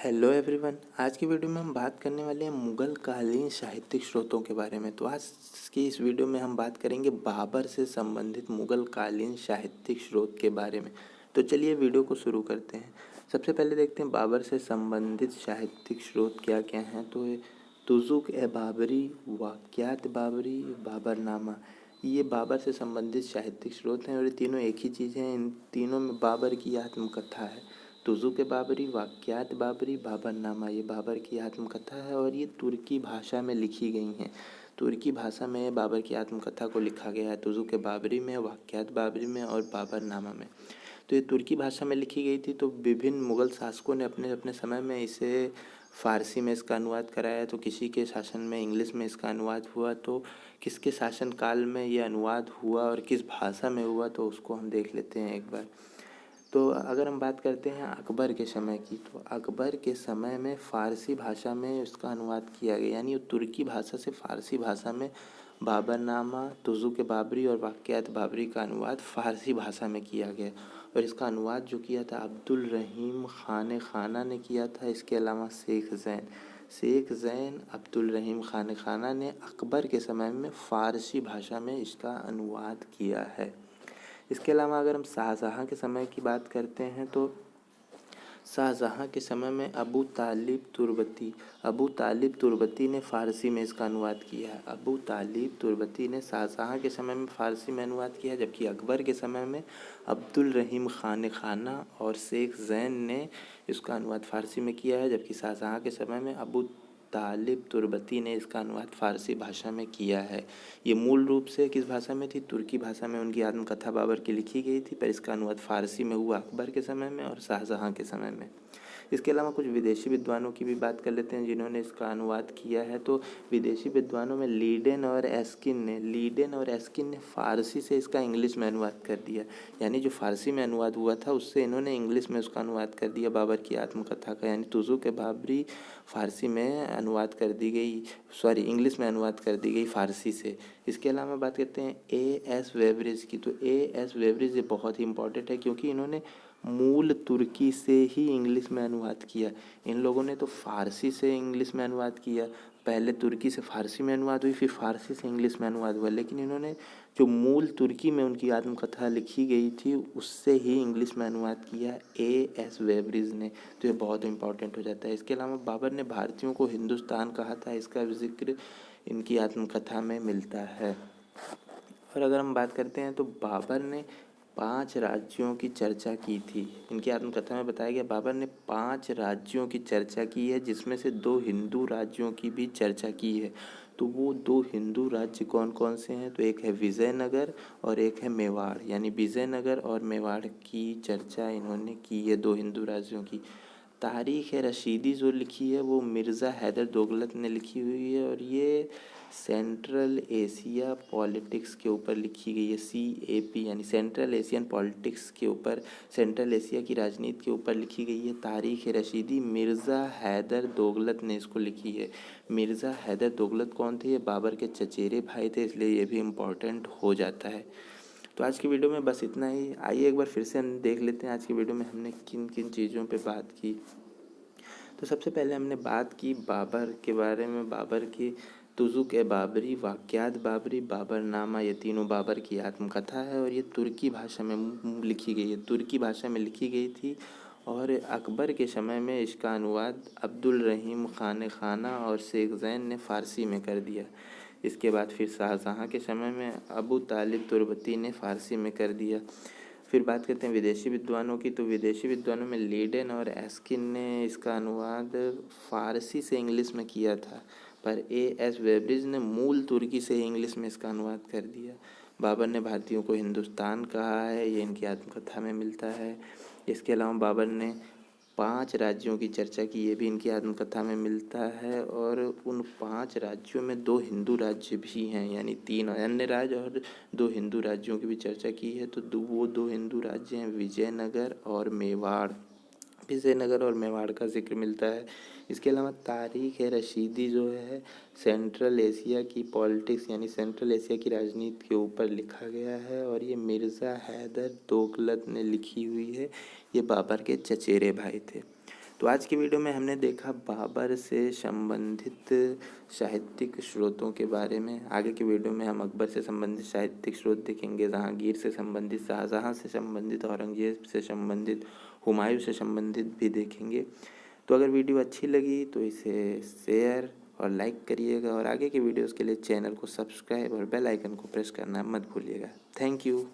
Hello everyone. आज की video में हम बात करने वाले हैं मुग़ल कालीन साहित्यिक स्रोतों के बारे में। तो आज की इस वीडियो में हम बात करेंगे बाबर से संबंधित मुग़ल कालीन साहित्यिक स्रोत के बारे में। तो चलिए वीडियो को शुरू करते हैं। सबसे पहले देखते हैं बाबर से संबंधित साहित्यिक स्रोत क्या क्या हैं। तो तुज़ुक ए बाबरी, वाक़यात बाबरी, बाबरनामा, ये बाबर से संबंधित साहित्यिक स्रोत हैं और ये तीनों एक ही चीज़ हैं। इन तीनों में बाबर की आत्मकथा है। तुज़ुक ए बाबरी, वाक़यात बाबरी, बाबरनामा, ये बाबर की आत्मकथा है और ये तुर्की भाषा में लिखी गई हैं। तुर्की भाषा में बाबर की आत्मकथा को लिखा गया है, तुज़ुक ए बाबरी में, वाक़यात बाबरी में और बाबरनामा में। तो ये तुर्की भाषा में लिखी गई थी। तो विभिन्न मुग़ल शासकों ने अपने अपने समय में इसे फ़ारसी में इसका अनुवाद कराया। तो किसी के शासन में इंग्लिश में इसका अनुवाद हुआ, तो किसके शासन काल में ये अनुवाद हुआ और किस भाषा में हुआ, तो उसको हम देख लेते हैं एक बार। तो अगर हम बात करते हैं अकबर के समय की, तो अकबर के समय में फ़ारसी भाषा में इसका अनुवाद किया गया, यानी तुर्की भाषा से फ़ारसी भाषा में बाबरनामा, तुज़ुक बाबरी और वाक़यात बाबरी का अनुवाद फ़ारसी भाषा में किया गया। और इसका अनुवाद जो किया था अब्दुल रहीम खान खाना ने किया था। इसके अलावा शेख ज़ैन अब्दुल रहीम खान खाना ने अकबर के समय में फ़ारसी भाषा में इसका अनुवाद किया है। इसके अलावा अगर हम शाहजहाँ के समय की बात करते हैं, तो शाहजहाँ के समय में अबू तालिब तुर्बती ने फ़ारसी में इसका अनुवाद किया है। अबू तालिब तुर्बती ने शाहजहाँ के समय में फ़ारसी में अनुवाद किया है, जबकि अकबर के समय में अब्दुल रहीम खान खाना और शेख ज़ैन ने इसका अनुवाद फ़ारसी में किया है, जबकि शाहजहाँ के समय में अबू तालिब तुर्बती ने इसका अनुवाद फ़ारसी भाषा में किया है। ये मूल रूप से किस भाषा में थी? तुर्की भाषा में उनकी आत्मकथा बाबर की लिखी गई थी, पर इसका अनुवाद फ़ारसी में हुआ अकबर के समय में और शाहजहाँ के समय में। इसके अलावा कुछ विदेशी विद्वानों की भी बात कर लेते हैं जिन्होंने इसका अनुवाद किया है। तो विदेशी विद्वानों में लीडेन और एस्किन ने फ़ारसी से इसका इंग्लिश में अनुवाद कर दिया। यानी जो फ़ारसी में अनुवाद हुआ था उससे इन्होंने इंग्लिश में उसका अनुवाद कर दिया बाबर की आत्मकथा का। यानी तुज़ुक बाबरी फ़ारसी में अनुवाद कर दी गई, इंग्लिश में अनुवाद कर दी गई फ़ारसी से। इसके अलावा बात करते हैं ए.एस. वेबरिज की। तो ए.एस. वेबरिज ये बहुत ही इंपॉर्टेंट है, क्योंकि इन्होंने मूल तुर्की से ही इंग्लिश में अनुवाद किया। इन लोगों ने तो फ़ारसी से इंग्लिश में अनुवाद किया, पहले तुर्की से फ़ारसी में अनुवाद हुई, फिर फ़ारसी से इंग्लिश में अनुवाद हुआ, लेकिन इन्होंने जो मूल तुर्की में उनकी आत्मकथा लिखी गई थी उससे ही इंग्लिश में अनुवाद किया ए.एस. वेबरिज ने। तो ये बहुत इंपॉर्टेंट हो जाता है। इसके अलावा बाबर ने भारतीयों को हिंदुस्तान कहा था, इसका जिक्र इनकी आत्मकथा में मिलता है। और अगर हम बात करते हैं तो बाबर ने 5 राज्यों की चर्चा की थी। इनकी आत्मकथा में बताया गया बाबर ने 5 राज्यों की चर्चा की है, जिसमें से 2 हिंदू राज्यों की भी चर्चा की है। तो वो 2 हिंदू राज्य कौन कौन से हैं? तो एक है विजयनगर और एक है मेवाड़। यानी विजयनगर और मेवाड़ की चर्चा इन्होंने की है 2 हिंदू राज्यों की। तारीख़ रशीदी जो लिखी है वो मिर्ज़ा हैदर दोगलत ने लिखी हुई है और ये सेंट्रल एशिया पॉलिटिक्स के ऊपर लिखी गई है। CAP यानी सेंट्रल एशियन पॉलिटिक्स के ऊपर, सेंट्रल एशिया की राजनीति के ऊपर लिखी गई है। तारीख़ रशीदी मिर्ज़ा हैदर दोगलत ने इसको लिखी है। मिर्ज़ा हैदर दोगलत कौन थे? ये बाबर के चचेरे भाई थे, इसलिए ये भी इम्पोर्टेंट हो जाता है। तो आज की वीडियो में बस इतना ही। आइए एक बार फिर से हम देख लेते हैं आज की वीडियो में हमने किन किन चीज़ों पे बात की। तो सबसे पहले हमने बात की बाबर के बारे में। बाबर की तुज़ुक बाबरी, वाक़यात बाबरी, बाबरनामा, ये तीनों बाबर की आत्मकथा है और ये तुर्की भाषा में लिखी गई है, तुर्की भाषा में लिखी गई थी। और अकबर के समय में इसका अनुवाद अब्दुल रहीम खान खाना और शेख ज़ैन ने फ़ारसी में कर दिया। इसके बाद फिर शाहजहाँ के समय में अबू तालिब तुर्बती ने फ़ारसी में कर दिया। फिर बात करते हैं विदेशी विद्वानों की। तो विदेशी विद्वानों में लीडेन और एस्किन ने इसका अनुवाद फ़ारसी से इंग्लिश में किया था, पर A.S. वेबरिज ने मूल तुर्की से इंग्लिश में इसका अनुवाद कर दिया। बाबर ने भारतीयों को हिंदुस्तान कहा है, ये इनकी आत्मकथा में मिलता है। इसके अलावा बाबर ने 5 राज्यों की चर्चा की, ये भी इनकी आत्मकथा में मिलता है। और उन 5 राज्यों में 2 हिंदू राज्य भी हैं, यानी 3 अन्य राज्य और 2 हिंदू राज्यों की भी चर्चा की है। तो वो 2 हिंदू राज्य हैं विजयनगर और मेवाड़। विजयनगर और मेवाड़ का जिक्र मिलता है। इसके अलावा तारीख़ रशीदी जो है सेंट्रल एशिया की पॉलिटिक्स यानी सेंट्रल एशिया की राजनीति के ऊपर लिखा गया है और ये मिर्ज़ा हैदर दोगलत ने लिखी हुई है। ये बाबर के चचेरे भाई थे। तो आज की वीडियो में हमने देखा बाबर से संबंधित साहित्यिक स्रोतों के बारे में। आगे की वीडियो में हम अकबर से संबंधित साहित्यिक स्रोत देखेंगे, जहांगीर से संबंधित, शाहजहाँ से संबंधित, औरंगजेब से संबंधित, हुमायूं से संबंधित भी देखेंगे। तो अगर वीडियो अच्छी लगी तो इसे शेयर और लाइक करिएगा, और आगे की वीडियोज़ के लिए चैनल को सब्सक्राइब और बेल आइकन को प्रेस करना मत भूलिएगा। Thank you.